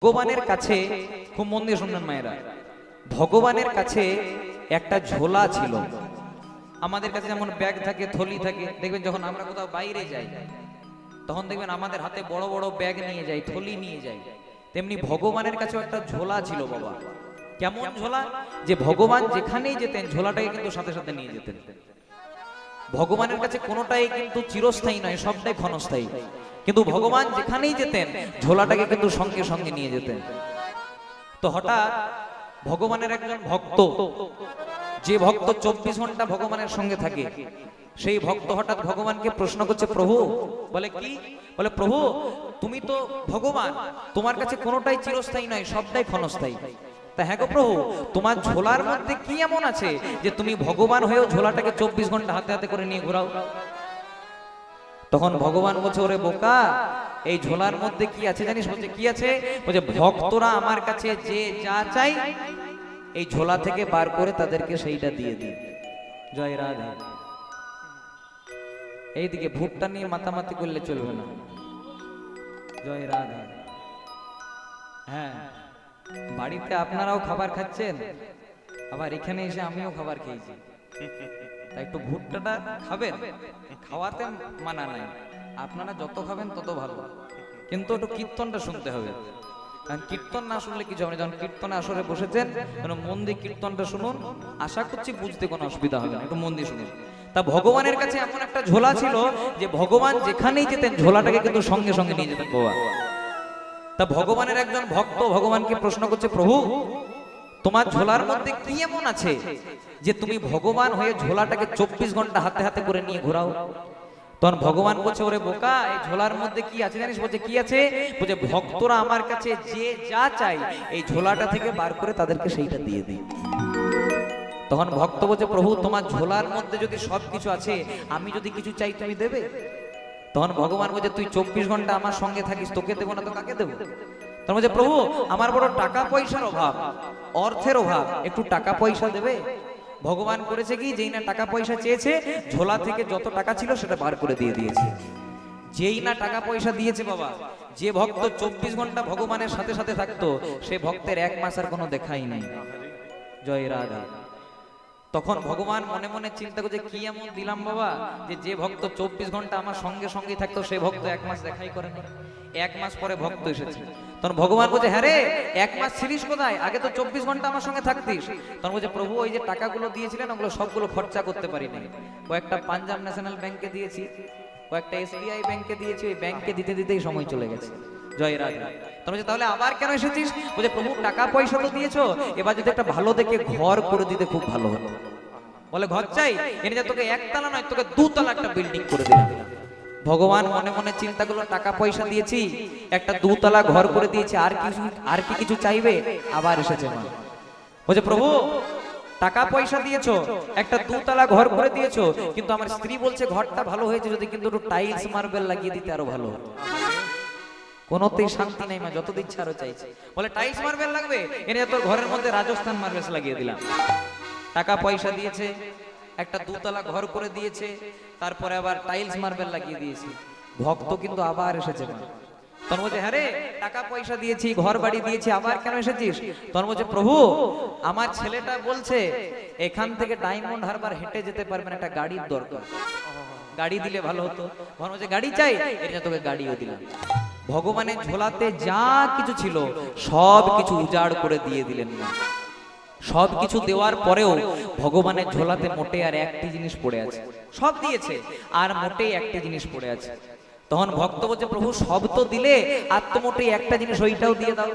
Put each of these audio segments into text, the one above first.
ভগবানের কাছে, খুব মন দিয়ে শুনবেন মায়েরা, ভগবানের কাছে একটা ঝোলা ছিল। আমাদের কাছে যেমন ব্যাগ থাকে, থলি থাকে, দেখবেন যখন আমরা কোথাও বাইরে যাই তখন দেখবেন আমাদের হাতে বড় বড় ব্যাগ নিয়ে যাই, থলি নিয়ে যাই। তেমনি ভগবানের কাছে একটা ঝোলা ছিল বাবা। কেমন ঝোলা? যে ভগবান যেখানেই যেতেন ঝোলাটাকে কিন্তু সাথে সাথে নিয়ে যেতেন। ভগবানের কাছে কোনোটাই কিন্তু চিরস্থায়ী নয়, সবটাই ক্ষণস্থায়ী। কিন্তু ভগবান যেখানেই যেতেন ঝোলাটাকে কিন্তু সঙ্গে সঙ্গে নিয়ে যেতেন। তো হঠাৎ ভগবানের একজন ভক্ত, যে ভক্ত 24 ঘন্টা ভগবানের সঙ্গে থাকে, সেই ভক্ত হঠাৎ ভগবানকে প্রশ্ন করছে, প্রভু, বলে কি? বলে প্রভু, তুমি তো ভগবান, তোমার কাছে কোনোটাই চিরস্থায়ী নয়, সবটাই ক্ষণস্থায়ী। তা হ্যাঁ গো প্রভু, তোমার ঝোলার মধ্যে কি এমন আছে যে তুমি ভগবান হয়েও ঝোলাটাকে 24 ঘন্টা হাতে হাতে করে নিয়ে ঘোরাও? তখন ভগবান বলছে, ওরে বোকা, এই ঝোলার মধ্যে কি আছে জানিস? বলছে কি আছে? বলছে ভক্তরা আমার কাছে যে যা চাই এই ঝোলা থেকে বার করে তাদেরকে সেইটা দিয়ে দিই। জয় রাধে। এইদিকে ভুট্টা নিয়ে মাতামাতি করলে চলবে না। জয় রাধে। হ্যাঁ, বাড়িতে আপনারাও খাবার খাচ্ছেন, আবার এখানে এসে আমিও খাবার খেয়েছি, তাই একটু ভুট্টাটা খাবেন। খাওয়াতে মানা নাই, আপনারা যত খাবেন তত ভালো, কিন্তু একটু কীর্তনটা শুনতে হবে। কারণ কীর্তন না শুনলে কিছু হবে না। যখন কীর্তনে আসরে বসেছেন মন দিয়ে কীর্তনটা শুনুন, আশা করছি বুঝতে কোনো অসুবিধা হবে না, একটু মন দিয়ে শুনুন। তা ভগবানের কাছে এমন একটা ঝোলা ছিল যে ভগবান যেখানেই যেতেন ঝোলাটাকে কিন্তু সঙ্গে সঙ্গে নিয়ে যেতেন বাবা। তা ভগবানের একজন ভক্ত ভগবানকে প্রশ্ন করছে, প্রভু, তোমার ঝোলার মধ্যে কি এমন আছে যে তুমি ভগবান হয়ে ঝোলাটাকে 24 ঘন্টা হাতে হাতে করে নিয়ে ঘোরাও? তখন ভগবান বলছে, ওরে বোকা, এই ঝোলার মধ্যে কি আছে জানিস? বলছে কি আছে? বলছে ভক্তরা আমার কাছে যে যা চাই এই ঝোলাটা থেকে বার করে তাদেরকে সেইটা দিয়ে দিই। তখন ভক্ত বলছে, প্রভু, তোমার ঝোলার মধ্যে যদি সবকিছু আছে, আমি যদি কিছু চাই তুমি দেবে? তখন ভগবান বলছে, তুই 24 ঘন্টা আমার সঙ্গে থাকিস, তোকে দেবো না তো কাকে দেবো? তখন বলছে, প্রভু, আমার বড় টাকা পয়সার অভাব, অর্থের অভাব, একটু টাকা পয়সা দেবে? ভগবান করেছে কি, যেই না টাকা পয়সা চেয়েছে ঝোলা থেকে যত টাকা ছিল সেটা বার করে দিয়ে দিয়েছে। যেই না টাকা পয়সা দিয়েছে বাবা, যে ভক্ত 24 ঘন্টা ভগবানের সাথে সাথে থাকতো সে ভক্তের 1 মাস আর কোনো দেখাই নাই। জয় রাধা। তখন ভগবান মনে মনে চিন্তা করছে, কি এমন দিলাম বাবা যে ভক্ত 24 ঘন্টা আমার সঙ্গে সঙ্গে থাকতো সে ভক্ত 1 মাস দেখাই করেনি। 1 মাস পরে ভক্ত এসেছে। তখন ভগবান বলছে, হ্যাঁ রে, 1 মাস ছিলিস কোথায়? আগে তো 24 ঘন্টা আমার সঙ্গে থাকতিস। তখন বলছে, প্রভু, ওই যে টাকাগুলো দিয়েছিলেন ওগুলো সবগুলো খরচা করতে পারিনি। কয়েকটা পাঞ্জাব ন্যাশনাল ব্যাংকে দিয়েছি, কয়েকটা SBI ব্যাংকে দিয়েছি, ওই ব্যাংকে দিতে দিতেই সময় চলে গেছে। জয় রাধা। তাহলে আবার কেন এসেছিস? বলছে, প্রভু, টাকা পয়সা তো দিয়েছো, এবার যদি একটা ভালো দেখে ঘর করে দিতে খুব ভালো হতো। বলে ঘর চাই, এনে তোকে 1 তলা নয়, তোকে 2 তলা একটা বিল্ডিং করে দিলাম। ভগবান মনে মনে চিন্তা করলো, টাকা পয়সা দিয়েছি, একটা 2 তলা ঘর করে দিয়েছি, আর কি কিছু চাইবে? আবার এসেছে মা। বলছে, প্রভু, টাকা পয়সা দিয়েছো, একটা 2 তলা ঘর করে দিয়েছো, কিন্তু আমার স্ত্রী বলছে ঘরটা ভালো হয়েছে যদি কিন্তু একটু টাইলস মার্বেল লাগিয়ে দিতে আরো ভালো হতো। কোনোতেই শান্তি নাই মা, যত ইচ্ছা আরো চাইছে। বলে টাইলস মার্বেল লাগবে, এনে তোর ঘরের মধ্যে রাজস্থান মার্বেলস লাগিয়ে দিলাম। টাকা পয়সা দিয়েছে, একটা 2 তলা ঘর করে দিয়েছে, তারপরে আবার টাইলস মার্বেল লাগিয়ে দিয়েছে। ভক্ত কিন্তু আবার এসেছে মা। তখন বলছে, হ্যাঁ রে, টাকা পয়সা দিয়েছি, ঘর বাড়ি দিয়েছি, আবার কেন এসেছিস? তখন বলছে, প্রভু, আমার ছেলেটা বলছে এখান থেকে ডায়মন্ড হারবার হেঁটে যেতে পারবেন, একটা গাড়ির দরকার, গাড়ি দিলে ভালো হতো। তখন বলছে, গাড়ি চাই, এটা তোকে গাড়িও দিলাম। ভগবানের ঝোলাতে যা কিছু ছিল সব কিছু উজাড় করে দিয়ে দিলেন না। সব কিছু দেওয়ার পরেও ভগবানের ঝোলাতে মোটে আর একটি জিনিস পড়ে আছে। সব দিয়েছে আর মোটেই একটি জিনিস পড়ে আছে। তখন ভক্ত বলছে, প্রভু, সব তো দিলে, আর তো মোটেই একটা জিনিস, ওইটাও দিয়ে দাও।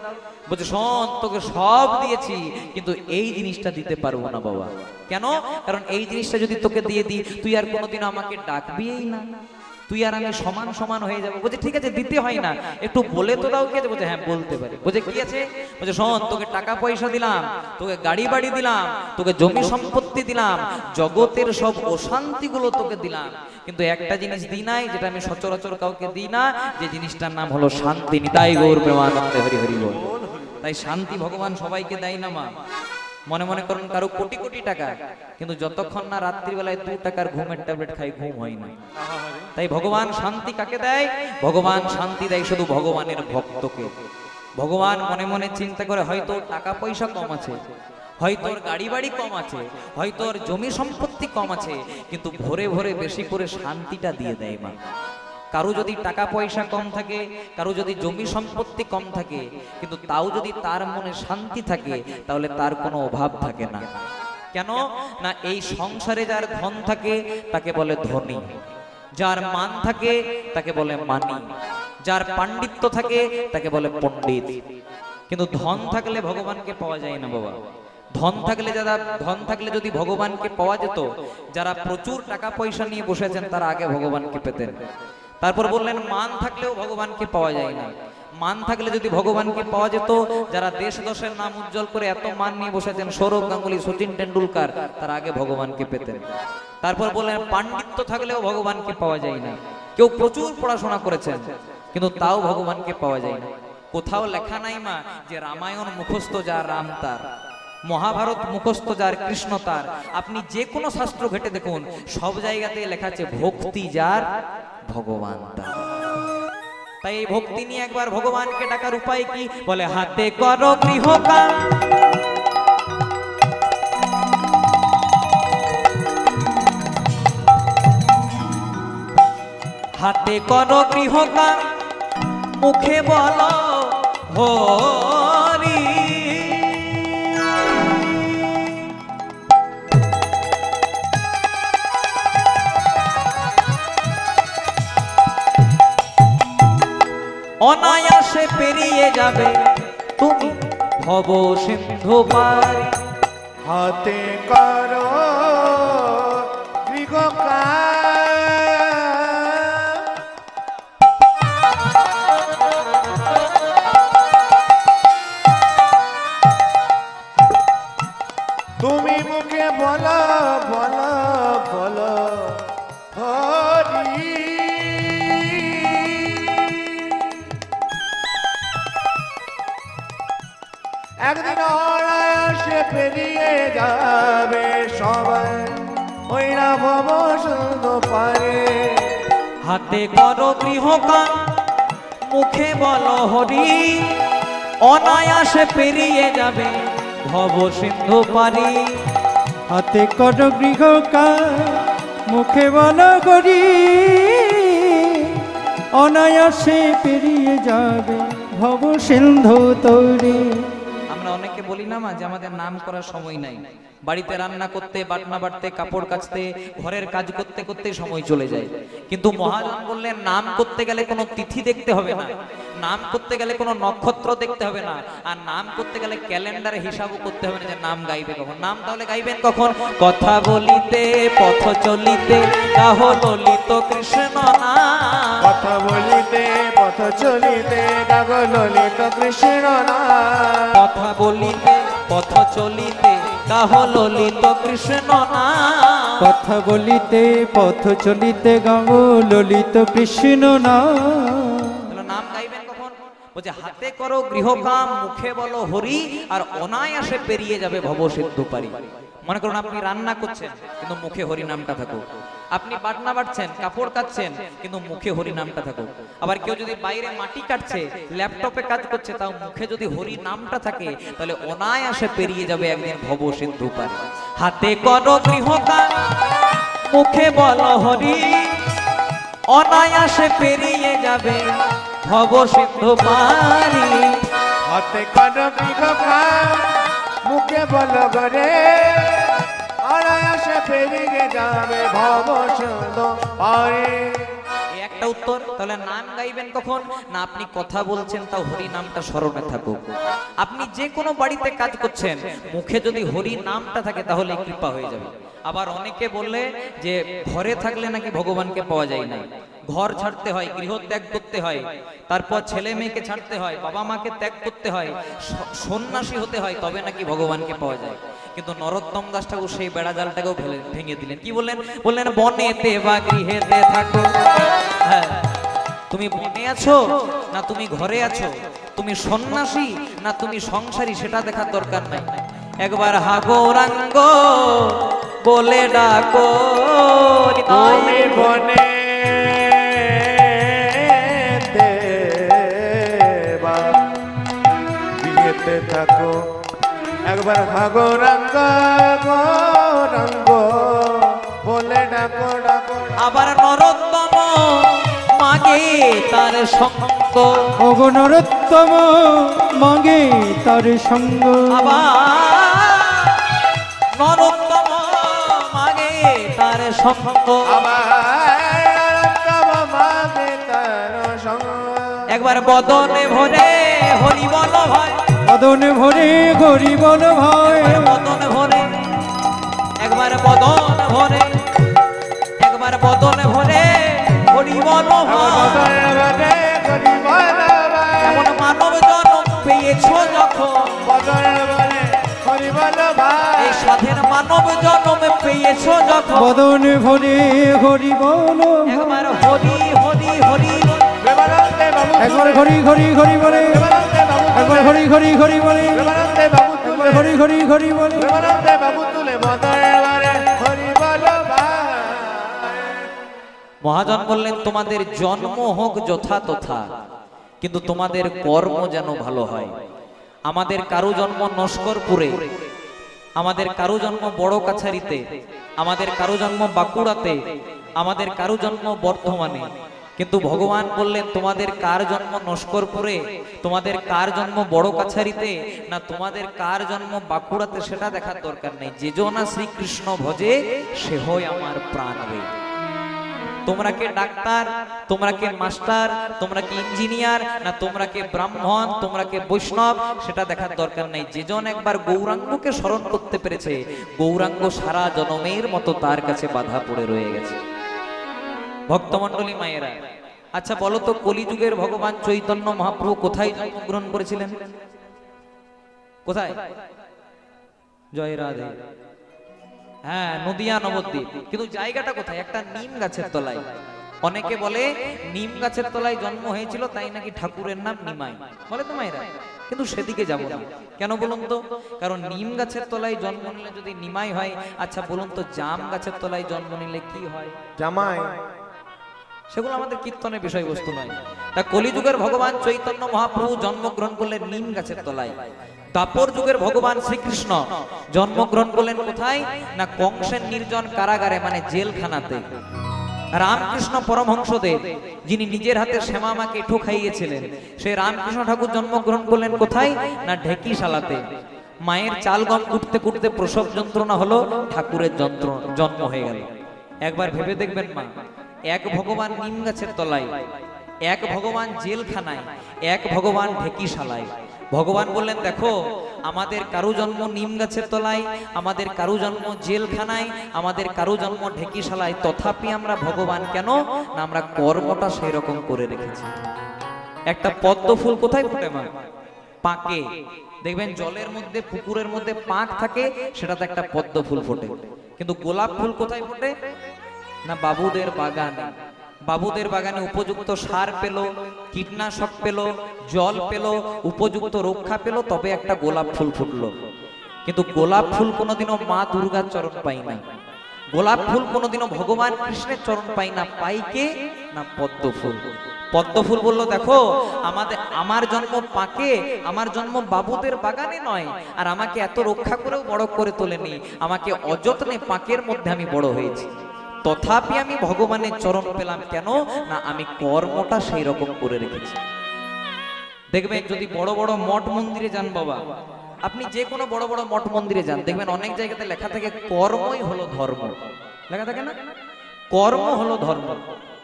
বলছে, শোন, তোকে সব দিয়েছি কিন্তু এই জিনিসটা দিতে পারবো না বাবা। কেন? কারণ এই জিনিসটা যদি তোকে দিয়ে দিই তুই আর কোনোদিন আমাকে ডাকবিই না, তুই আর আমি সমান সমান হয়ে যাবো। বলছে, ঠিক আছে, দিতে হয় না, একটু বলে তো দাও। কে? বলছে, হ্যাঁ বলতে পারি। বলছে, কি আছে? বলছে, শোন, তোকে টাকা পয়সা দিলাম, তোকে গাড়ি বাড়ি দিলাম, তোকে জমি সম্পত্তি দিলাম, জগতের সব অশান্তিগুলো তোকে দিলাম, কিন্তু একটা জিনিস দিই নাই, যেটা আমি সচরাচর কাউকে দিই না, যে জিনিসটার নাম হলো শান্তি। নিতাই গৌর প্রেমানন্দে হরি হরি বল। তাই শান্তি ভগবান সবাইকে দেয় না মা। মনে মনে করেন কারো কোটি কোটি টাকা, কিন্তু যতক্ষণ না রাত্রিবেলায় 2 টাকার ঘুমের ট্যাবলেট খাই ঘুম হয় না। তাই ভগবান শান্তি কাকে দেয়? ভগবান শান্তি দেয় শুধু ভগবানের ভক্তকে। ভগবান মনে মনে চিন্তা করে হয়তো টাকা পয়সা কম আছে, হয়তো ওর গাড়ি বাড়ি কম আছে, হয়তো ওর জমি সম্পত্তি কম আছে, কিন্তু ভোরে ভোরে বেশি করে শান্তিটা দিয়ে দেয় মা। কারো যদি টাকা পয়সা কম থাকে, কারো যদি জমি সম্পত্তি কম থাকে, কিন্তু তাও যদি তার মনে শান্তি থাকে তাহলে তার কোনো অভাব থাকে না। কেন না এই সংসারে যার ধন থাকে তাকে বলে ধনী, যার মান থাকে তাকে বলে মানি, যার পাণ্ডিত্য থাকে তাকে বলে পণ্ডিত। কিন্তু ধন থাকলে ভগবানকে পাওয়া যায় না বাবা। ধন থাকলে যদি ভগবানকে পাওয়া যেত, যারা প্রচুর টাকা পয়সা নিয়ে বসেছেন তারা আগে ভগবানকে পেতেন। তারপর বললেন মান থাকলেও ভগবানকে পাওয়া যায় না। মান থাকলে যদি ভগবানকে পাওয়া যেত, যারা দেশ দশের নাম উজ্জ্বল করে এত মান নিয়ে বসেছেন, সৌরভ গাঙ্গুলি, সচিন টেন্ডুলকার, তারা আগে ভগবানকে পেতেন। তারপর বললেন পাণ্ডিত্য থাকলেও ভগবানকে পাওয়া যায় না। কেউ প্রচুর পড়াশোনা করেছেন কিন্তু তাও ভগবানকে পাওয়া যায় না। কোথাও লেখা নাই মা যে রামায়ণ মুখস্থ যার রাম তার, মহাভারত মুখস্থ যার কৃষ্ণ তার। আপনি যে কোনো শাস্ত্র ঘেটে দেখুন, সব জায়গাতে লেখা আছে ভক্তি যার ভগবান তার। তাই এই ভক্তি নিয়ে একবার ভগবানকে ডাকার উপায় কি? বলে হাতে করো গৃহকাম, হাতে করো গৃহকাম, মুখে বলো হরি। অনায়াসে পেরিয়ে যাবে তুমি ভব সিন্ধু পারি। হাতে করো গৃহকাম, তুমি মুখে বলো বলো বলো হরি। একদিন অনায়াসে পেরিয়ে যাবে সবাই, ওই না ভব সিন্ধু পারে। হাতে করো গৃহকাম, মুখে বলো হরি। অনায়াসে পেরিয়ে যাবে ভব সিন্ধু পারি। হাতে করো গৃহকাম, মুখে বলো হরি। অনায়াসে পেরিয়ে যাবে ভব সিন্ধু তৈরি। আমরা অনেকে বলি না মা যে আমাদের নাম করার সময় নাই, বাড়িতে রান্না করতে, বাটনা বাটতে, কাপড় কাচতে, ঘরের কাজ করতে করতে সময় চলে যায়। কিন্তু মহাজন বললেন নাম করতে গেলে কোনো তিথি দেখতে হবে না, নাম করতে গেলে কোনো নক্ষত্র দেখতে হবে না, আর নাম করতে গেলে ক্যালেন্ডারে হিসাবও করতে হবে না যে নাম গাইবে কখন। নাম তাহলে গাইবেন কখন? কথা বলিতে পথ চলিতে গাহ ললিত কৃষ্ণ নাম। কথা বলিতে পথ চলিতে গাগ ললিত কৃষ্ণ নাম। কথা বলিতে পথ চলিতে গাহ ললিত কৃষ্ণ নাম। কথা বলিতে পথ চলিতে গাও ললিত কৃষ্ণ নাম। নাম গাইবেন কখন? বলছে হাতে করো গৃহকাম, মুখে বলো হরি, আর অনায়াসে পেরিয়ে যাবে ভব সিন্ধু পারি। মনে করুন আপনি রান্না করছেন কিন্তু মুখে হরি নামটা থাকুক, আপনি বাটনা বাটছেন, কাপড় কাচ্ছেন কিন্তু মুখে হরি নামটা থাকুক। আবার কেউ যদি বাইরে মাটি কাটছে, ল্যাপটপে কাজ করছে, তাও মুখে যদি হরি নামটা থাকে তাহলে অনায়াসে পেরিয়ে যাবে একদিন ভব সিন্ধু পারি। হাতে করো গৃহকাম, মুখে বলো হরি। অনায়াসে পেরিয়ে যাবে ভব সিন্ধু পারি। হাতে করো গৃহকাম, মুখে বলো গরে। অনায়াসে পেরিয়ে যাবে ভব সিন্ধু পারি। একটা উত্তর। তাহলে নাম গাইবেন কখন? না আপনি কথা বলছেন তাও হরি নামটা স্মরণে থাকুক। আপনি যে কোনো বাড়িতে কাজ করছেন, মুখে যদি হরি নামটা থাকে তাহলে কৃপা হয়ে যাবে। আবার অনেকে বললে যে ঘরে থাকলে নাকি ভগবানকে পাওয়া যায় না, ঘর ছাড়তে হয়, গৃহ ত্যাগ করতে হয়, তারপর ছেলে মেয়েকে ছাড়তে হয়, বাবা মাকে ত্যাগ করতে হয়, সন্ন্যাসী হতে হয়, তবে নাকি ভগবানকে পাওয়া যায়। কিন্তু নরোত্তম দাস ঠাকুর সেই বেড়া জালটাকেও ভেঙে দিলেন। কি বললেন? বললেন বনেতে বা গৃহেতে থাকো। হ্যাঁ, তুমি বনে আছো না তুমি ঘরে আছো, তুমি সন্ন্যাসী না তুমি সংসারী, সেটা দেখার দরকার নাই। একবার হাগোরাঙ্গ বলে ডাকো, তুমি বনে যেতে থাকো একবার গৌরাঙ্গ গৌরাঙ্গ বলে ডাকো ডাকো আবার নরোত্তম মাগে তার সঙ্গ ওগো নরোত্তম মাগে তার সঙ্গ আবার নরোত্তম মাগে তার সঙ্গ একবার বদনে ভরে হরি বল ভাই বদনে ভরে হরি বল ভাই বদনে ভরে একবার বদন ভরে একবার বদনে ভরে হরি বল ভাই এমন মানব জন্ম পেয়েছো যখন এই স্বাধীন মানব জন্ম পেয়েছো যখন বদনে ভরে হরি বল একবার হরি হরি হরি একবার হরি হরি হরি বলে একবার হরি হরি হরি বলে একবার হরি হরি হরি বলে মহাজন বললেন তোমাদের জন্ম হোক যথা তথা কিন্তু তোমাদের কর্ম যেন ভালো হয় আমাদের কারো জন্ম নস্করপুরে আমাদের কারো জন্ম বড় কাছারিতে আমাদের কারো জন্ম বাঁকুড়াতে আমাদের কারো জন্ম বর্ধমানে কিন্তু ভগবান বললেন তোমাদের কার জন্ম নস্করপুরে তোমাদের কার জন্ম বড় কাছারিতে না তোমাদের কার জন্ম বাঁকুড়াতে সেটা দেখার দরকার নেই যে জনা শ্রীকৃষ্ণ ভজে সে হয় আমার প্রাণ রে তোমরা কে ডাক্তার তোমরা কে মাস্টার তোমরা কি ইঞ্জিনিয়ার না তোমরা কে ব্রাহ্মণ তোমরা কে বৈষ্ণব সেটা দেখার দরকার নেই যেজন একবার গৌরাঙ্গকে স্মরণ করতে পেরেছে গৌরাঙ্গ সারা জনমের মতো তার কাছে বাধা পড়ে রয়ে গেছে ভক্তমণ্ডলী মায়েরা আচ্ছা বলো তো কলিযুগের ভগবান চৈতন্য মহাপ্রভু কোথায় জন্মগ্রহণ করেছিলেন কোথায় জয় রাধে হ্যাঁ নদিয়া নবদ্বীপ কিন্তু জায়গাটা কোথায় একটা নিম গাছের তলায় অনেকে বলে নিম গাছের তলায় জন্ম হয়েছিল তাই নাকি ঠাকুরের নাম নিমাই বলে তো মায়েরা কিন্তু সেদিকে যাব না কেন বলুন তো কারণ নিম গাছের তলায় জন্ম নিলে যদি নিমাই হয় আচ্ছা বলুন তো জাম গাছের তলায় জন্ম নিলে কি হয় জামাই সেগুলো আমাদের কীর্তনের বিষয়বস্তু নয় তা কলিযুগের ভগবান চৈতন্য মহাপ্রভু জন্মগ্রহণ করলেন নিম গাছের তলায় দাপর যুগের ভগবান শ্রীকৃষ্ণ জন্মগ্রহণ করলেন কোথায় না কংসের নির্জন কারাগারে মানে জেলখানাতে রামকৃষ্ণ পরমহংসদেব যিনি নিজের হাতে শ্যামা মাকে এঁঠো খাইয়েছিলেন সেই রামকৃষ্ণ ঠাকুর জন্মগ্রহণ করলেন কোথায় না ঢেকিশালাতে মায়ের চাল গম কুটতে কুটতে প্রসব যন্ত্রণা হলো ঠাকুরের জন্ম হয়ে গেল একবার ভেবে দেখবেন মা এক ভগবান নিম গাছের তলায় এক ভগবান জেলখানায় এক ভগবান ঢেকিশালায় ভগবান বললেন দেখো আমাদের কারো জন্ম নিম গাছের তলায় আমাদের কারো জন্ম জেলখানায় আমাদের কারো জন্ম ঢেকিশালায় তথাপি আমরা ভগবান কেন না আমরা কর্মটা সেই রকম করে রেখেছি একটা পদ্ম ফুল কোথায় ফুটে মা পাকে দেখবেন জলের মধ্যে পুকুরের মধ্যে পাক থাকে সেটাতে একটা পদ্ম ফুল ফোটে কিন্তু গোলাপ ফুল কোথায় ফোটে না বাবুদের বাগানে বাবুদের বাগানে উপযুক্ত সার পেল কীটনাশক পেল জল পেল উপযুক্ত রক্ষা পেল তবে একটা গোলাপ ফুল ফুটলো কিন্তু গোলাপ ফুল কোনোদিনও মা দুর্গার চরণ পাই না গোলাপ ফুল কোনোদিনও ভগবান কৃষ্ণের চরণ পাই না পাই কে না পদ্ম ফুল পদ্ম ফুল বললো দেখো আমার জন্ম পাকে আমার জন্ম বাবুদের বাগানে নয় আর আমাকে এত রক্ষা করেও বড় করে তোলেনি আমাকে অযত্নে পাকের মধ্যে আমি বড় হয়েছি তথাপি আমি ভগবানের চরণ পেলাম কেন না আমি কর্মটা সেই রকম করে রেখেছি দেখবেন যদি বড় বড় মঠ মন্দিরে যান বাবা আপনি যে কোনো বড় বড় মঠ মন্দিরে যান দেখবেন অনেক জায়গাতে লেখা থাকে কর্মই হলো ধর্ম লেখা থাকে না কর্ম হলো ধর্ম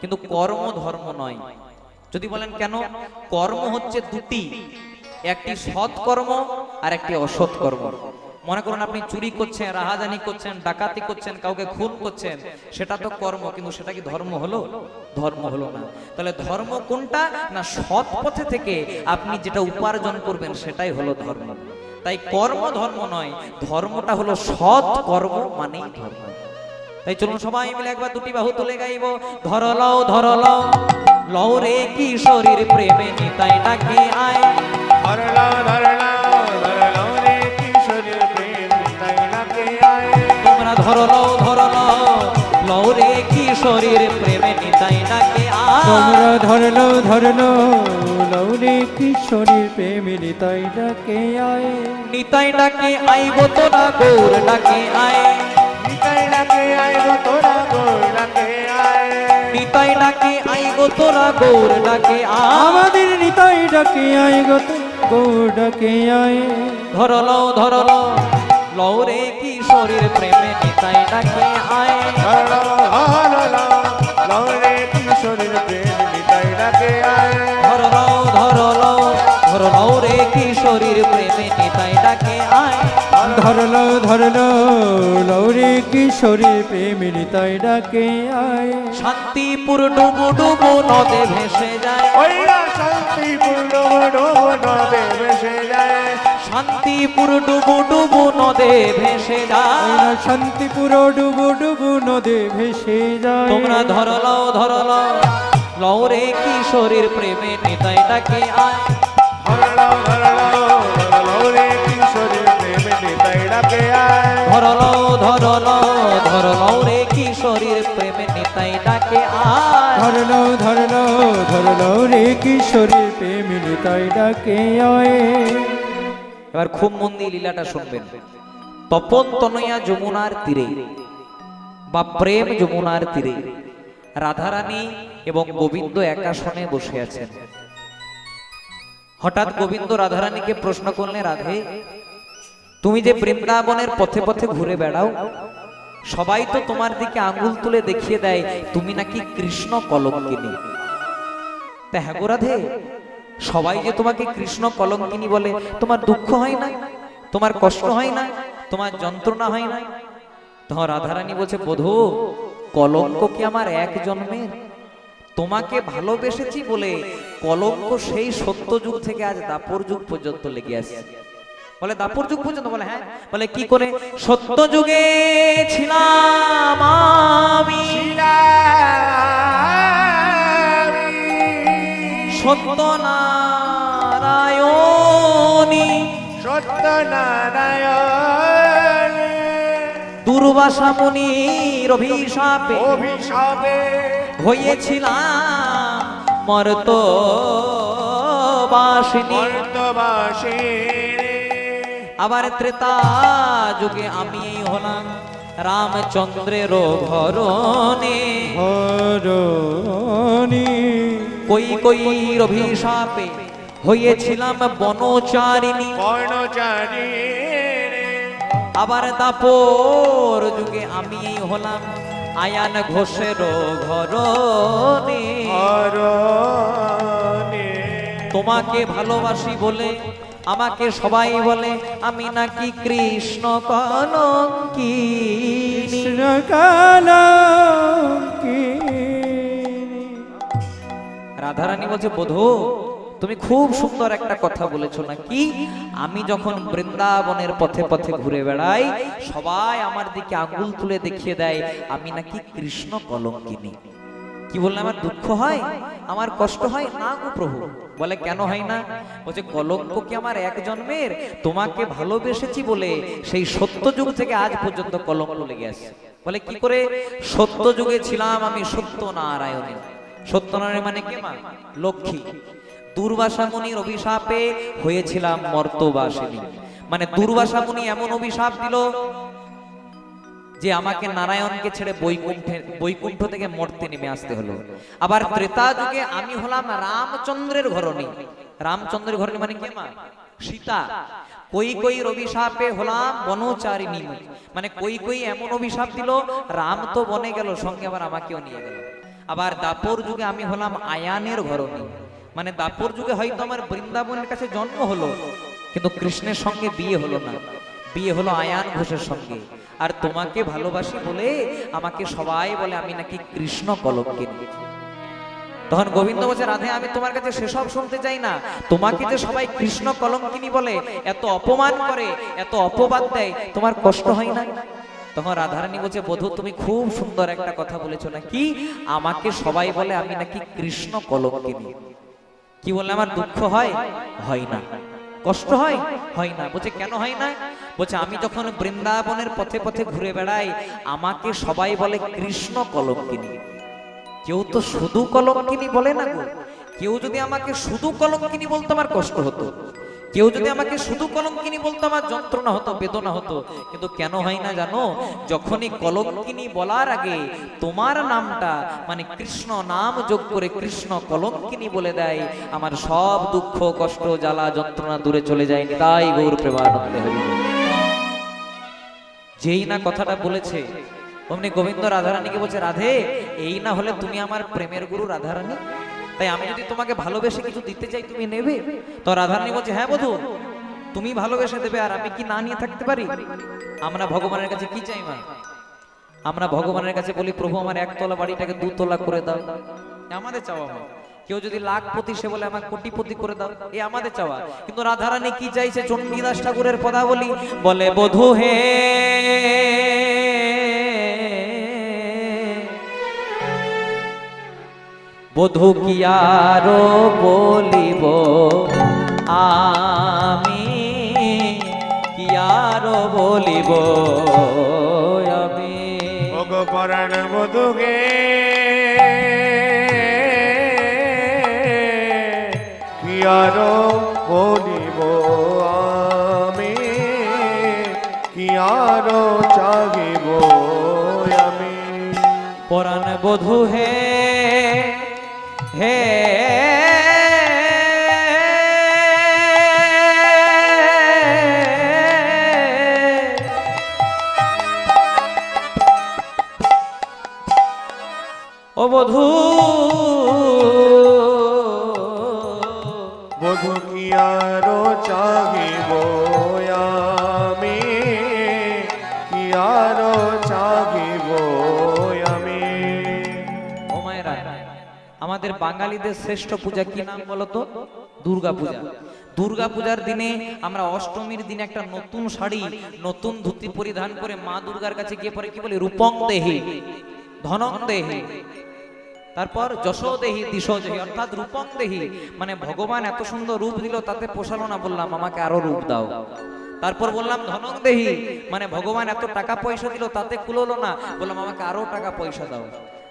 কিন্তু কর্ম ধর্ম নয় যদি বলেন কেন কর্ম হচ্ছে দুটি একটি সৎ কর্ম আর একটি অসৎ কর্ম মনে করুন আপনি চুরি করছেন রাহাজানি করছেন ডাকাতি করছেন কাউকে খুন করছেন সেটা তো কর্ম কিন্তু সেটা কি ধর্ম হলো ধর্ম হলো না তাহলে ধর্ম কোনটা না সৎ পথে থেকে আপনি যেটা উপার্জন করবেন সেটাই হলো ধর্ম তাই কর্ম ধর্ম নয় ধর্মটা হলো সৎ কর্ম মানেই ধর্ম তাই চলুন সবাই মিলে একবার দুটি বাহু তুলে গাইব ধরলাও ধরলাও লও রে কিশোরীর প্রেমে নিতাই ডাকে আয় ধরলাও ধরলাও ধরলাও রে কিশোরীর প্রেম নিতাই ডাকে আয় তোমরা ধরলাও ধরলাও লও রে কিশোরীর প্রেমে নিতাই ডাকে আয় তোমরা ধরলো ধরলো লৌরে কিশোরীর প্রেমে নিতাই ডাকে আয় নিতাই ডাকে আই গো তোরা গৌর ডাকে আয় নিতাই ডাকে আয় গো তোরা গৌর ডাকে আয় নিতাই ডাকে আই গো তোরা গৌর ডাকে আয় আমাদের নিতাই ডাকে আয় গো গৌর ডাকে আয় ধরলো লৌরে কিশোরীর প্রেমে নিতাই ডাকে আয় ধরলো লৌরে কিশোরীর প্রেম নিতাই ডাকে আয় ধরলো রে কিশোরীর প্রেমে নিতাই ডাকে আয় ধরলো লৌরে কিশোরীর প্রেমে নিতাই ডাকে আয় শান্তিপুর ডুবু ডুবু নদে ভেসে যায় ওইরা শান্তিপুর ডুবু নদে ভেসে যায় শান্তিপুর ডুবু ডুবু নদে ভেসে যায় শান্তিপুর ডুবু ডুবু নদে ভেসে যায় তোমরা ধরলো লৌরে কিশোরীর প্রেমে নিতাই ডাকে আয় ধরলো লৌরে কিশোরীর প্রেমে নিতাই ডাকে আয় ধরলো রে কিশোরীর প্রেমে নিতাই ডাকে আয় ধরলো রে কিশোরীর প্রেমে নিতাই ডাকে আয় এবার খুব মন দিয়ে লীলাটা শুনবেন তপন তনয়া যমুনার তীরে বা প্রেম যমুনার তীরে রাধারানী এবং গোবিন্দ একাসনে বসে আছেন। হঠাৎ গোবিন্দ রাধারানীকে প্রশ্ন করলেন, রাধে তুমি যে বৃন্দাবনের পথে পথে ঘুরে বেড়াও, সবাই তো তোমার দিকে আঙ্গুল তুলে দেখিয়ে দেয় তুমি নাকি কৃষ্ণ কলঙ্কিনী। তা হ্যাঁ গো রাধে, সবাই যে তোমাকে কৃষ্ণ কলঙ্কিনী বলে, তোমার দুঃখ হয় না, তোমার কষ্ট হয় না, তোমার যন্ত্রণা হয় না? তখন রাধারানী বলছে, বধূ কলঙ্ক কি আমার এক জন্মের? তোমাকে ভালোবেসেছি বলে কলঙ্ক সেই সত্য যুগ থেকে আজ দাপর যুগ পর্যন্ত লেগে আছে। বলে দাপর যুগ পর্যন্ত? বলে হ্যাঁ। বলে কি করে? সত্য যুগে ছিলাম আমি, সত্য নারায়ণী, সত্য নারায়ণ দুর্বাসা মুনির অভিশাপে অভিশাপে হয়েছিলাম মর্তবাসিনী। আবার ত্রেতা যুগে আমি হলাম রামচন্দ্রের ঘরণে, কই কইর অভিশাপে হয়েছিলাম বনচারিণী। আবার দাপর যুগে আমি হলাম আয়ান ঘোষের ঘরণে। তোমাকে ভালোবাসি বলে আমাকে সবাই বলে আমি নাকি কৃষ্ণ কলঙ্কিনী। রাধারানী বলছে, বধূ তুমি খুব সুন্দর একটা কথা বলেছো না কি? আমি যখন বৃন্দাবনের পথে পথে ঘুরে বেড়াই, সবাই আমার দিকে আঙ্গুল তুলে দেখিয়ে দেয় আমি নাকি কৃষ্ণ কলঙ্কিনী। কি বললে আমার দুঃখ হয়, আমার কষ্ট হয় না গো প্রভু। বলে কেন হয় না? বলছে কলঙ্ক কি আমার এক জন্মের? তোমাকে ভালোবেসেছি বলে সেই সত্য যুগ থেকে আজ পর্যন্ত কলঙ্ক লেগে আছে। বলে কি করে? সত্য যুগে ছিলাম আমি সত্য নারায়ণী। সত্যনারায়ণ মানে কে মা? লক্ষ্মী। দুর্বাসা মুনির অভিশাপে হয়েছিলাম মর্তবাসিনী। মানে দুর্বাসা মুনি এমন অভিশাপ দিল যে আমাকে নারায়ণকে ছেড়ে বৈকুণ্ঠ থেকে মর্তে নেমে আসতে হলো। আবার ত্রেতা যুগে আমি হলাম রামচন্দ্রের ঘরণী। রামচন্দ্রের ঘরণী মানে কে মা? সীতা। কই কই অভিশাপে হলাম বনচারিণী। মানে কই এমন অভিশাপ দিল, রাম তো বনে গেল, সঙ্গে আবার আমাকেও নিয়ে গেল। আবার দাপর যুগে আমি হলাম আয়ানের ঘরণী। মানে দাপর যুগে হয়তো আমার বৃন্দাবনের কাছে জন্ম হলো, কিন্তু কৃষ্ণের সঙ্গে বিয়ে হলো না, বিয়ে হলো আয়ান ঘোষের সঙ্গে। আর তোমাকে ভালোবাসি বলে আমাকে সবাই বলে আমি নাকি কৃষ্ণ কলঙ্কিনী। তখন গোবিন্দ বলছে, রাধে আমি তোমার কাছে সেসব শুনতে চাই না। তোমাকে যে সবাই কৃষ্ণ কলঙ্কিনী বলে, এত অপমান করে, এত অপবাদ দেয়, তোমার কষ্ট হয় না? তখন রাধারানী বলছে, বধূ তুমি খুব সুন্দর একটা কথা বলেছো না কি? আমাকে সবাই বলে আমি নাকি কৃষ্ণ কলঙ্কিনী। কি বললে আমার দুঃখ হয়? হয় না। কষ্ট হয়? হয় না। বলছে কেন হয় না? বলছে আমি যখন বৃন্দাবনের পথে পথে ঘুরে বেড়াই, আমাকে সবাই বলে কৃষ্ণ কলঙ্কিনী। কেউ তো শুধু কলঙ্কিনী বলে না গো, কেউ যদি আমাকে শুধু কলঙ্কিনী বলতো আমার কষ্ট হতো, কেউ যদি আমাকে শুধু কলঙ্কিনী বলতো আমার যন্ত্রণা হতো, বেদনা হতো। কিন্তু কেন হয় না জানো? যখনই কলঙ্কিনী বলার আগে তোমার নামটা মানে কৃষ্ণ নাম যোগ করে কৃষ্ণ কলঙ্কিনী বলে দেয়, আমার সব দুঃখ কষ্ট জ্বালা যন্ত্রণা দূরে চলে যায়। তাই গৌর প্রেমানন্দে হরি। যেই না কথাটা বলেছে অমনি গোবিন্দ রাধারানীকে বলছে, রাধে এই না হলে তুমি আমার প্রেমের গুরু রাধারানী, তাই আমি যদি তোমাকে ভালোবেসে কিছু দিতে চাই তুমি নেবে? তো রাধারানী বলছে, হ্যাঁ বধূ তুমি ভালোবেসে দেবে, আর আমি কি না নিয়ে থাকতে পারি? আমরা ভগবানের কাছে কি চাই মা? আমরা ভগবানের কাছে বলি, প্রভু আমার একতলা বাড়িটাকে দুতলা করে দাও, আমাদের চাওয়া। কেউ যদি লাখপতি সে বলে আমার কোটিপতি করে দাও, এ আমাদের চাওয়া। কিন্তু রাধারানী কি চাইছে? চণ্ডীদাস ঠাকুরের পদাবলী বলে, বধূ হে বধূ কি আরো বলিব আমি, কি আরো বলিব আমি। ওগো পরাণ বধূকে কি আরো বলিব আমি, কি আরো চাহিব আমি। পরাণ বধূ হে হে ও বধূ, বধূ কি আরো চাহিব আমি, কি আরো চাহিব আমি। ও মায়েরা, আমাদের বাঙালিদের শ্রেষ্ঠ পূজা কি নাম বলতো? দুর্গা পূজা। দুর্গা পূজার দিনে আমরা অষ্টমীর দিনে একটা নতুন শাড়ি নতুন ধুতি পরিধান করে মা দুর্গার কাছে গিয়ে পরে কি বলি? রূপং দেহি ধনং দেহি, তারপর যশো দেহি দিশো দেহি, অর্থাৎ রূপং দেহি মানে ভগবান এত সুন্দর রূপ দিল তাতে পোষালো না, বললাম আমাকে আরো রূপ দাও। তারপর বললাম ধনং দেহি মানে ভগবান এত টাকা পয়সা দিল তাতে কুলোলো না, বললাম আমাকে আরো টাকা পয়সা দাও।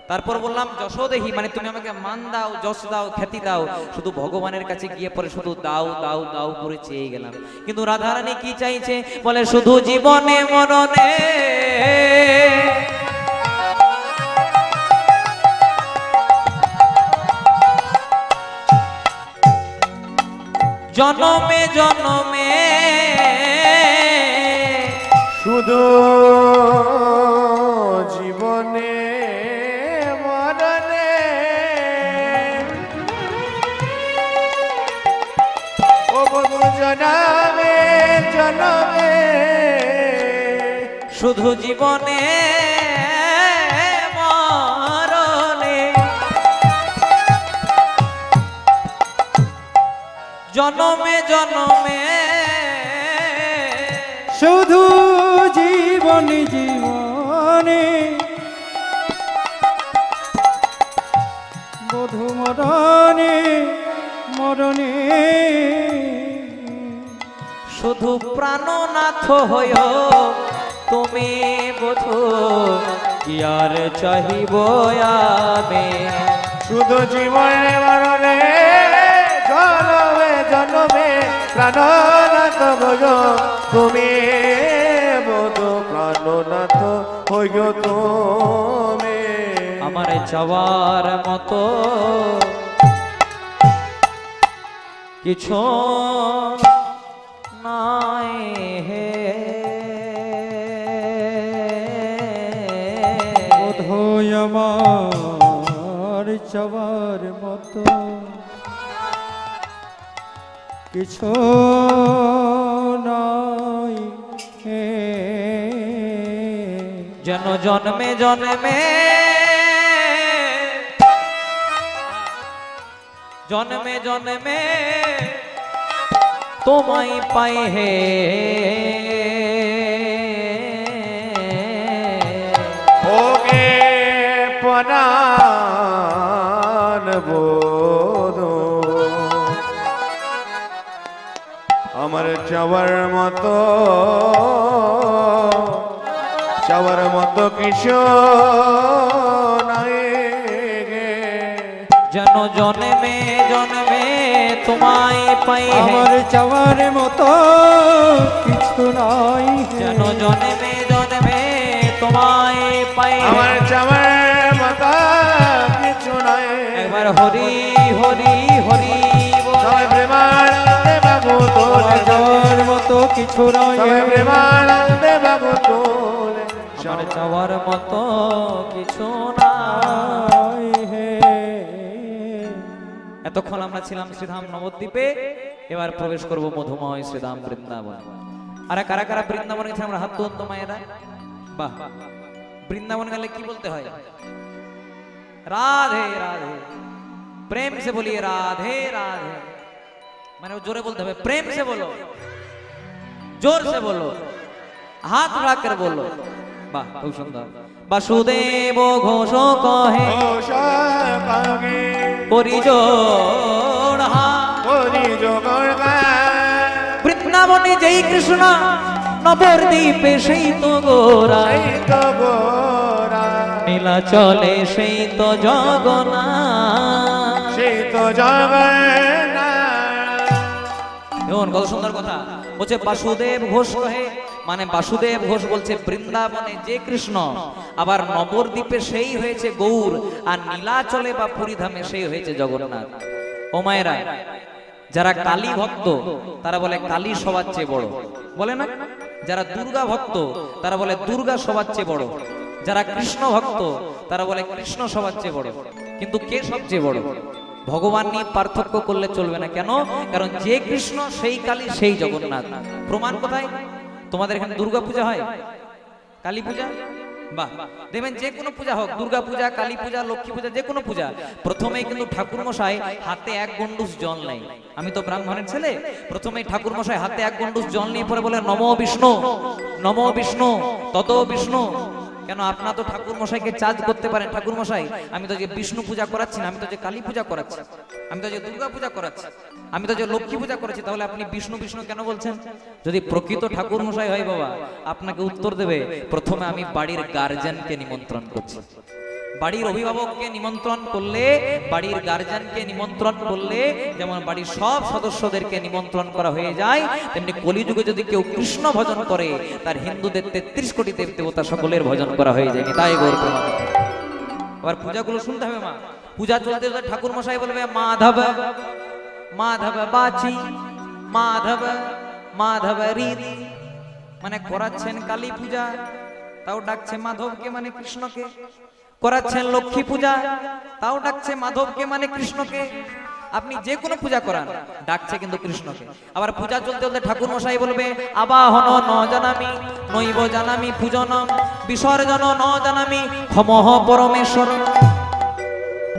তারপর বললাম যশোদেহি মানে তুমি আমাকে মান দাও, যশ দাও, খ্যাতি দাও। শুধু ভগবানের কাছে গিয়ে পরে শুধু দাও দাও দাও করে চেয়ে গেলাম। কিন্তু রাধারানী কি চাইছে? বলে শুধু জীবনে মরণে জনমে জনমে শুধু জীবনে মরণে, ও বধূ জনমে জনমে, শুধু জীবনে মরণে জনমে জনমে শুধু জীবনে জীবনে বধূ মরণে মরণে শুধু প্রাণনাথ হইও তুমি বধূ, কি আর চাহিব আমি। শুধু জীবনে মরণে জনমে জনমে প্রাণনাথ হইও তুমি বধূ, প্রাণনাথ হইও তুমি। আমার চাওয়ার মতো কিছু নাই হে, বোধহয় আমার চাওয়ার মতো কিছু নাই হে। যেন জন্মে জন্মে জন্মে জন্মে তোমায় পাই হে। ওগে পরাণ বধূ, আমার চাওয়ার মতো কিছু নাই গে। যেন যেন জন্মে জন্মে তোমায় পাই হে। আমার চাওয়ার মতো কিছু নাই হে। যেন জন্মে জন্মে তোমায় পাই হে। আমার চাওয়ার মতো কিছু নয়। একবার হরি হরি হরি বল। সবাই প্রেমানন্দে বাবু তোলে আমার চাওয়ার মতো কিছু নাই সবাই হে। প্রেমানন্দে বাবু তোলে আমার চাওয়ার মতো কিছু না। নাই হে। এতক্ষণ আমরা ছিলাম শ্রীধাম নবদ্বীপে, এবার প্রবেশ করব মধুময় শ্রীধাম বৃন্দাবন। আরে কারা কারা বৃন্দাবন গেছে আমরা হাত তুলুন তো মায়েরা। বাহ, বৃন্দাবন গেলে কি বলতে হয়? রাধে রাধে, প্রেম সে বলিए রাধে রাধে। মানে জোরে বলতে হবে, প্রেম से बोलो, जोर से बोलो, हाथ उठाकर बोलो। বাহ, খুব সুন্দর। বাসুদেব ঘোষ কহে ঘোষকাগে পরিজোড় হাত। হরি জগর বৃন্দাবনে যেই কৃষ্ণ, নবদ্বীপে সেই তো গোরা, সেই তো গোরা নীলাচলে সেই তো জগন্নাথ। সেই তো জগন্নাথ। দেখুন কত সুন্দর কথা বলছে, বাসুদেব ঘোষ কহে, মানে বাসুদেব ঘোষ বলছে বৃন্দাবনে যে কৃষ্ণ, আবার নবদ্বীপে সেই হয়েছে গৌর, আর নীলাচলে বা পুরীধামে সেই হয়েছে জগন্নাথ। ও মায়েরা, যারা কালী ভক্ত তারা বলে কালী সবার চেয়ে বড়, বলে না? যারা দুর্গা ভক্ত তারা বলে দুর্গা সবার চেয়ে বড়, যারা কৃষ্ণ ভক্ত তারা বলে কৃষ্ণ সবার চেয়ে বড়। কিন্তু কে সবচেয়ে বড়? ভগবান নিয়ে পার্থক্য করলে চলবে না। কেন? কারণ যে কৃষ্ণ সেই কালী সেই জগন্নাথ। প্রমাণ কোথায়? তোমাদের এখানে দুর্গা পূজা হয়, কালী পূজা, বাহ, দেখবেন যে কোনো পূজা হোক, দুর্গা পূজা, কালী পূজা, লক্ষ্মী পূজা, যে কোনো পূজা, প্রথমেই কিন্তু ঠাকুর মশাই হাতে এক গন্ডুস জল নেই। আমি তো ব্রাহ্মণের ছেলে, প্রথমেই ঠাকুর মশাই হাতে এক গন্ডুস জল নিয়ে পরে বলে নমো বিষ্ণু, নমো বিষ্ণু, তত বিষ্ণু। কেন? আপনারা তো ঠাকুর মশাইকে চার্জ করতে পারেন, ঠাকুর মশাই আমি তো যে বিষ্ণু পূজা করাচ্ছি না, আমি তো যে কালী পূজা করাচ্ছি, আমি তো যে দুর্গা পূজা করাচ্ছি, আমি তো যে লক্ষ্মী পূজা করেছি, তাহলে আপনি বিষ্ণু বিষ্ণু কেন বলছেন? যদি প্রকৃত ঠাকুর মশাই হয় বাবা, আপনাকে উত্তর দেবে, প্রথমে আমি বাড়ির গার্জেনকে নিমন্ত্রণ করছি। বাড়ির অভিভাবককে নিমন্ত্রণ করলে, বাড়ির গার্জেনকে নিমন্ত্রণ করলে যেমন বাড়ির সব সদস্যদেরকে নিমন্ত্রণ করা হয়ে যায়, তেমনি কলিযুগে যদি কেউ কৃষ্ণ ভজন করে, তার হিন্দুদের 33 কোটি দেব দেবতা সকলের ভজন করা হয়ে যায়। তাই গৌর প্রেমানন্দ। আবার পূজাগুলো শুনতে হবে মা। পূজা চলতে চলতে ঠাকুর মশাই বলবে মাধব মাধব বাচি, মাধব মাধব রীতি, মানে করাচ্ছেন কালী পূজা, তাও ডাকছে মাধবকে মানে কৃষ্ণকে। করাচ্ছেন লক্ষ্মী পূজা, তাও ডাকছে মাধবকে মানে কৃষ্ণকে। আপনি যে কোনো পূজা করান, ডাকছে কিন্তু কৃষ্ণকে। আবার পূজা চলতে চলতে ঠাকুর মশাই বলবে আবাহন ন জানামি, নৈব জানামি পূজনম, বিসর্জন ন জানামি, ক্ষমঃ পরমেশ্বর।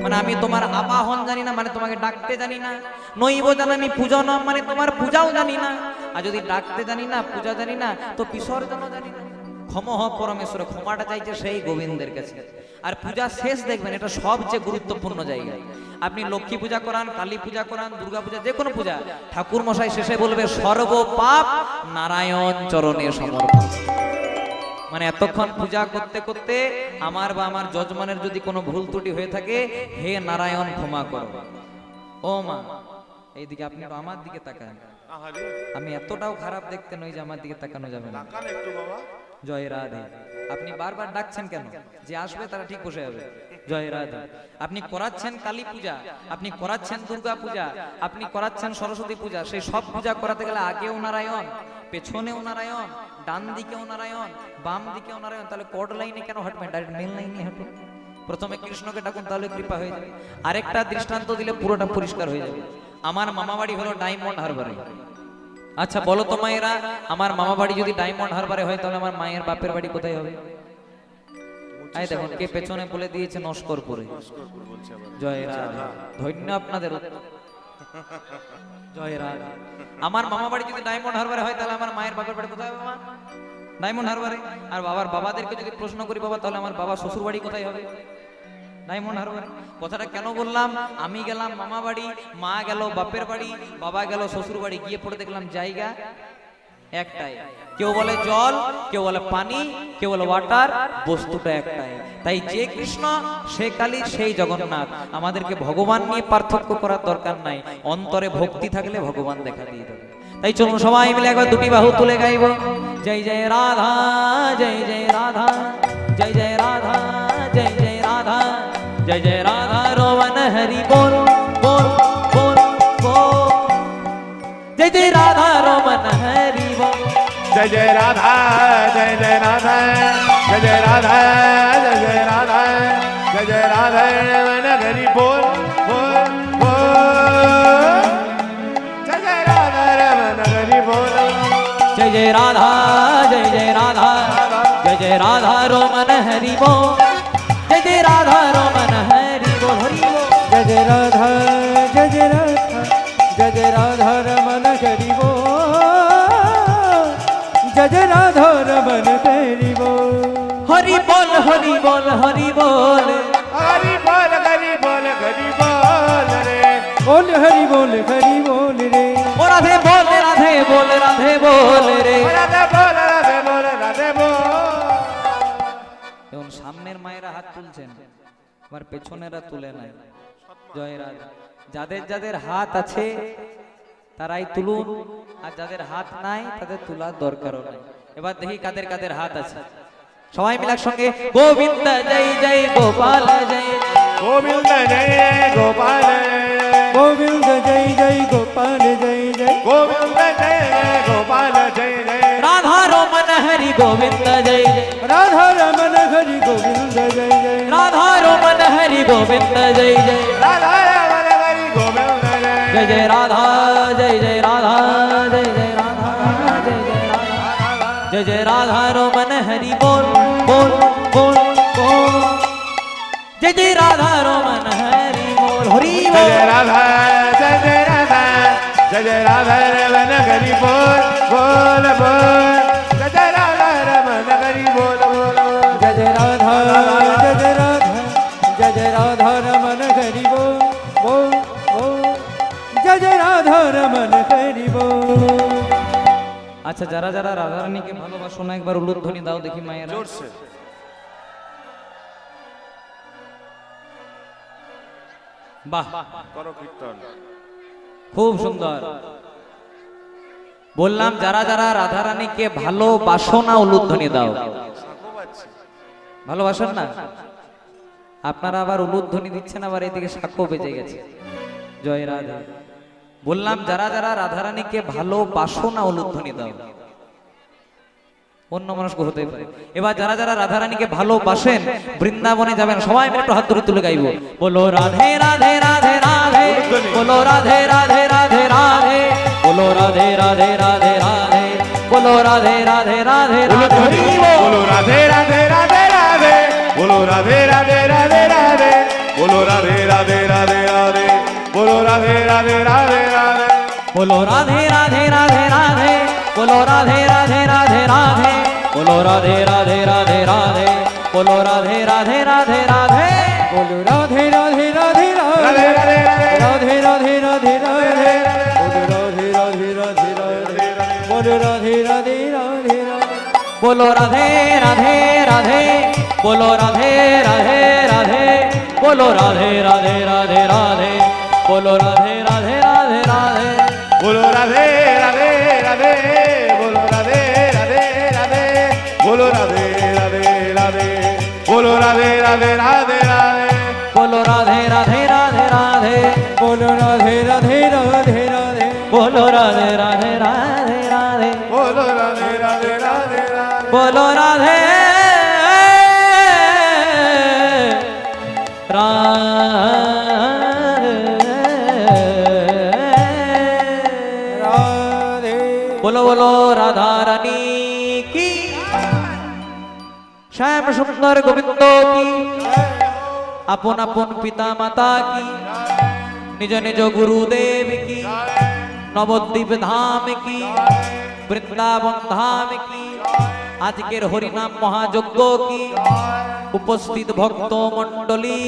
মানে আমি তোমার আবাহন জানি না, মানে তোমাকে ডাকতে জানি না। নৈব জানামি পূজনম, মানে তোমার পূজাও জানি না। আর যদি ডাকতে জানি না, পূজা জানি না, তো বিসর্জনও জানি না। ক্ষমঃ পরমেশ্বর, ক্ষমাটা চাইছে সেই গোবিন্দের কাছে। আর পূজা শেষ দেখবেন, এটা সবচেয়ে গুরুত্বপূর্ণ জায়গা। আপনি লক্ষ্মী পূজা করান, কালী পূজা করান, দুর্গা পূজা, যে কোনো পূজা, ঠাকুর মশাই শেষে বলবে সর্ব পাপ নারায়ণ চরণে সমর্পণ। মানে এতক্ষণ পূজা করতে করতে আমার বা আমার যজমানের যদি কোনো ভুল ত্রুটি হয়ে থাকে, হে নারায়ণ ক্ষমা করো। ও মা, এইদিকে আপনি আমার দিকে তাকান। আমি এতটাও খারাপ দেখতে নই যে আমার দিকে তাকানো যাবে না। জয় রাধে। আপনি বারবার ডাকছেন কেন? যে আসবে তারা ঠিক বসে যাবে। জয় রাধে। আপনি করাচ্ছেন কালী পূজা, আপনি করাচ্ছেন দুর্গা পূজা, আপনি করাচ্ছেন সরস্বতী পূজা, সেই সব পূজা করাতে গেলে আগেও নারায়ণ, পেছনেও নারায়ণ, ডান দিকেও নারায়ণ, বাম দিকেও নারায়ণ। তাহলে কোড লাইনে কেন হাঁটবেন? ডাইরেক্ট মেন লাইনে হাঁটুন। প্রথমে কৃষ্ণকে ডাকুন, তাহলে কৃপা হয়ে যাবে। আরেকটা দৃষ্টান্ত দিলে পুরোটা পরিষ্কার হয়ে যাবে। আমার মামা বাড়ি হলো ডায়মন্ড হারবারে। আচ্ছা বলো তো মায়েরা, আমার মামা বাড়ি যদি ডায়মন্ড হারবারে হয়, তাহলে আমার মায়ের বাপের বাড়ি কোথায় হবে? এই দেখুন কে পেছনে বলে দিয়েছে, নস্করপুরে। জয় রাধে। ধন্য আপনাদের। জয় রাধে। আমার মামা বাড়ি যদি ডায়মন্ড হারবারে হয়, তাহলে আমার মায়ের বাপের বাড়ি কোথায় হবে? মা ডায়মন্ড হারবারে। আর বাবার বাবাদেরকে যদি প্রশ্ন করি বাবা, তাহলে আমার বাবা শ্বশুর বাড়ি কোথায় হবে? ডায়মন্ড হারবারে। কথাটা কেন বললাম? আমি গেলাম মামা বাড়ি, মা গেল বাপের বাড়ি, বাবা গেল শ্বশুর বাড়ি, গিয়ে পড়ে দেখলাম জায়গা একটাই। কেউ বলে জল, কেউ বলে পানি, কেউ বলে ওয়াটার, বস্তুটা একটাই। তাই যে কৃষ্ণ সে কালী সেই জগন্নাথ। আমাদেরকে ভগবান নিয়ে পার্থক্য করার দরকার নাই, অন্তরে ভক্তি থাকলে ভগবান দেখা দিয়ে দেবে। তাই চলুন সবাই মিলে একবার দুটি বাহু তুলে গাইব, জয় জয় রাধা, জয় জয় রাধা, জয় জয় রাধা, জয় জয় রাধা, জয় জয় রাধা রমন হরি बोल बोल बोल बोल, जय जय राधा रमन हरि बोल। जय जय राधा, जय जय राधा, जय जय राधा, जय जय राधा, जय जय राधा रमन हरि बोल बोल बोल, जय जय राधा रमन हरि बोल। जय जय राधा, जय जय राधा, जय जय राधा रमन हरि बोल, जय जय राधा रमन हरि बोल, हरि बोल। जय जय राधा, जय जय राधा, जय जय राधा रमन हरि बोल, जय जय राधा रमन हरि बोल। हरि बोल, हरि बोल, हरि बोल, हरि बोल, हरि बोल, हरि बोल रे, बोल हरि बोल, हरि बोल रे। ओ राधे बोल, राधे बोल, राधे बोल रे। राधे बोल, राधे बोल, राधे बोल। এবং সামনের মায়েরা হাত তুলছেন, আবার পেছনেরা তুলে নাই। জয় রাধা। যাদের যাদের হাত আছে তারাই তুলুন, আর যাদের হাত নাই তাদের তোলার দরকারও নাই। এবার দেখি কাদের কাদের হাত আছে, সবাই মিলে একসঙ্গে গোবিন্দ জয় জয় গোপাল জয়, गोविंद जय गोपाल, गोविंद जय जय गोपाल जय जय, गोविंद जय गोपाल जय जय, राधा रमन हरि गोविंद जय जय, राधा रमन हरि गोविंद जय जय, राधा रमन हरि गोविंद जय जय, राधा रमन हरि गोविंद जय जय जय राधा, जय जय राधा, जय जय राधा, जय जय राधा, जय जय राधा रमन हरि बोल बोल बोल बोल, जय जय राधा रमन हरि बोल, हरि जय बोल। राधा, जय जय राधा, जय जय राधा रमन हरि बोल बोल बोल, जय जय राधा रमन हरि बोल बोल बोल, जय जय राधा, जय जय राधा, जय जय राधा रमन हरि बोल बोल बोल, जय जय राधा रमन हरि बोल। আচ্ছা, যারা যারা রাধারানীকে ভালোবাসো না একবার উলুধ্বনি দাও দেখি মায়েরা। जोर से বাহ, करो कीर्तन। খুব সুন্দর। বললাম যারা যারা রাধারানীকে ভালোবাসো না উলুধ্বনি দাও। ভালোবাসেন না আপনারা, আবার উলুধ্বনি দিচ্ছেন, আবার এদিকে সাক্ষ্য বেজে গেছে। জয় রাধা। বললাম যারা যারা রাধারানীকে ভালোবাসো না উলুধ্বনি দাও। অন্য মানুষ হতে পারে। এবার যারা যারা রাধারানীকে ভালোবাসেন বৃন্দাবনে যাবেন, সবাই মিলে একটু হাত ধরে তুলে গাইবো, বলো রাধে রাধে রাধে রাধে, বলো রাধে রাধে রাধে রাধে, বলো রাধে রাধে রাধে রাধে, বলো রাধে রাধে রাধে রাধে, হরি বল। बोलो राधे राधे राधे राधे, बोलो राधे राधे राधे राधे, बोलो राधे राधे राधे राधे, बोलो राधे राधे राधे राधे, बोलो राधे राधे राधे राधे, बोलो राधे राधे राधे राधे, बोलो राधे राधे राधे राधे, बोलो राधे राधे राधे राधे, बोलो राधे राधे राधे राधे राधे, राधे राधे राधे राधे राधे राधे, बोलो राधे राधे राधे राधे, बोलो राधे राधे राधे राधे, बोलो राधे राधे राधे राधे, बोलो राधे राधे राधे राधे, बोलो राधे राधे राधे राधे, बोलो राधे राधे राधे, बोलो राधे राधे राधे, बोलो राधे राधे राधे, बोलो राधे राधे राधे राधे, बोलो राधे राधे राधे राधे, बोलो राधे राधे राधे राधे, बोलो राधे राधे राधे राधे, बोलो राधे राधे राधे राधे, बोलो राधे राधे। बोलो बोलो राधा रानी की, श्याम सुंदर गोविंद की, अपन अपन पिता माता की, निज निज गुरुदेव की, नवद्वीप धाम की, वृंदावन धाम की, আজকের হরিনাম মহাযজ্ঞ কি, উপস্থিত ভক্ত মণ্ডলী